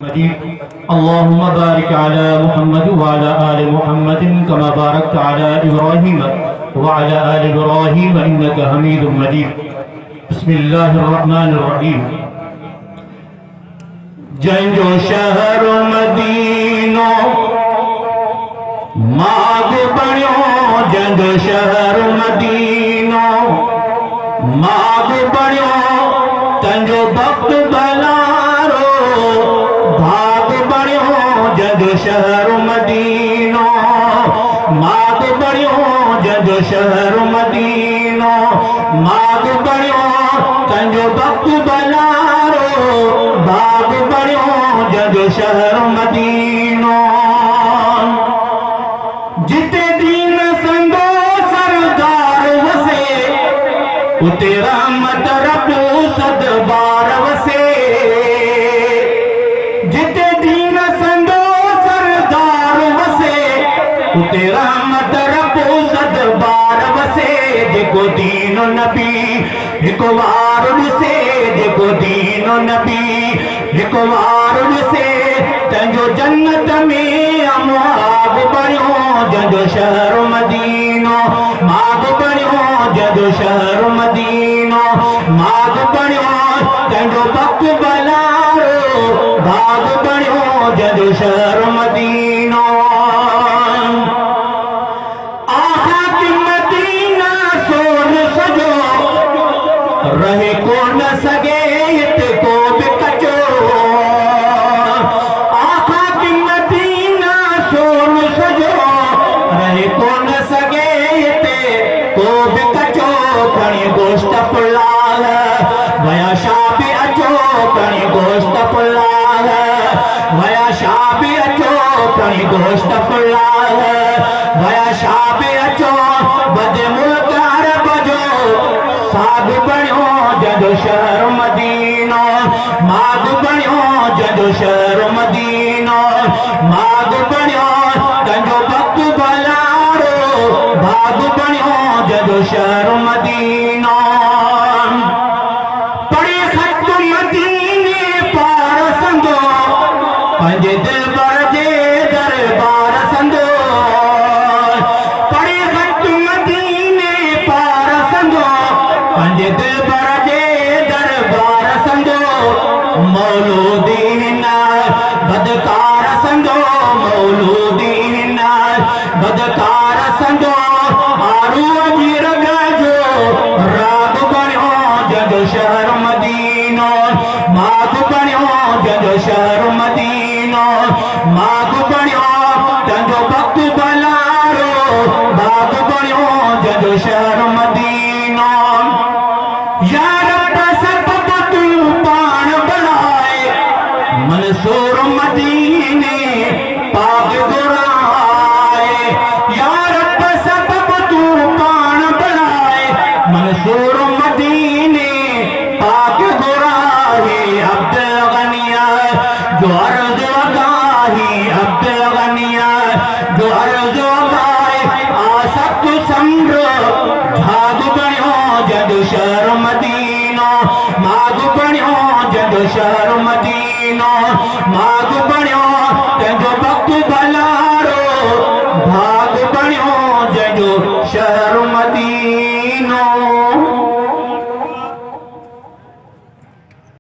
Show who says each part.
Speaker 1: اللهم بارك على محمد وعلى آل محمد كما باركت على إبراهيم وعلى آل إبراهيم إنك حميد مجيد بسم الله الرحمن الرحيم जंहिंजो शहर मदीनो माग बणियो जंहिंजो शहर मदीनो माग बणियो तंहिंजो वक्त भलारो भाग बणियो जंहिंजो शहर मदीनो माग बणियो जंहिंजो शहर मदीनो माग बणियो तंहिंजो वक्त भलारो भाग बणियो जंहिंजो शहर मदीनो जिते दीन संगो सरदार वसे उते रहमत रबो सदबार वसे जिते दीन संगो सरदार वसे उते रहमत रबो सदबार वसे जेको दीन नबी हिकु वार ॾिसे जेको दीन नबी हिकु वार ॾिसे तंहिंजो जन्नत में अमवाब बणियो जंहिंजो शहर मदीनो माग बणियो जंहिंजो शहर मदीनो माग बणियो तंहिंजो वक्त भलारो भाग बणियो जंहिंजो शहर मदीनो आखा कि मदीना सोन सजो रहे को न सगे हिते को बि कचो आखा कि मदीना सोन सजो रहे को न सगे हिते को बि कचो खणी गोश्त पुलाल वया शाह बि अचो खणी गोश्त पुलाल वया शाह बि अचो खणी गोश्त पुलाल वया शाह बि अचो बद मुल्क अरब जो साग बणियो जंहिंजो शहर मदीनो माग बणियो जंहिंजो शहर मदीनो माग बणियो तंहिंजो वक्त भलारो भाग बणियो जंहिंजो शहर मदीनो पढ़े खत मदीने पार संदो पंहिंजे दिलबर जे दरबार संदो पढ़े खत मदीने पार संदो पंहिंजे दिलबर जे दरबार संदो मौलूदीन बदकार संदो मौलूदीन बदकार संदो आरूअ जी रग जो राग बणियो जंहिंजो शहर मदीनो माग बणियो जंहिंजो शहर मदीनो माग बणियो तंहिंजो वक्त भलारो भाग बणियो जंहिंजो शहर मदीनो यार सबब तूं पाण बणाए मंसूर मदीने पाक घुराए यार सबब तूं पाण बणाए मंसूर मदीने पाक घुराए अब्दुल गनिया जो अर्ज़ वगाही अब्दुल गनिया जो अर्ज़ वगाए आसक्त समरो भाग बणियो जंहिंजो शहर मदीनो माग बणियो जंहिंजो शहर मदीनो माग बणियो तंहिंजो वक्त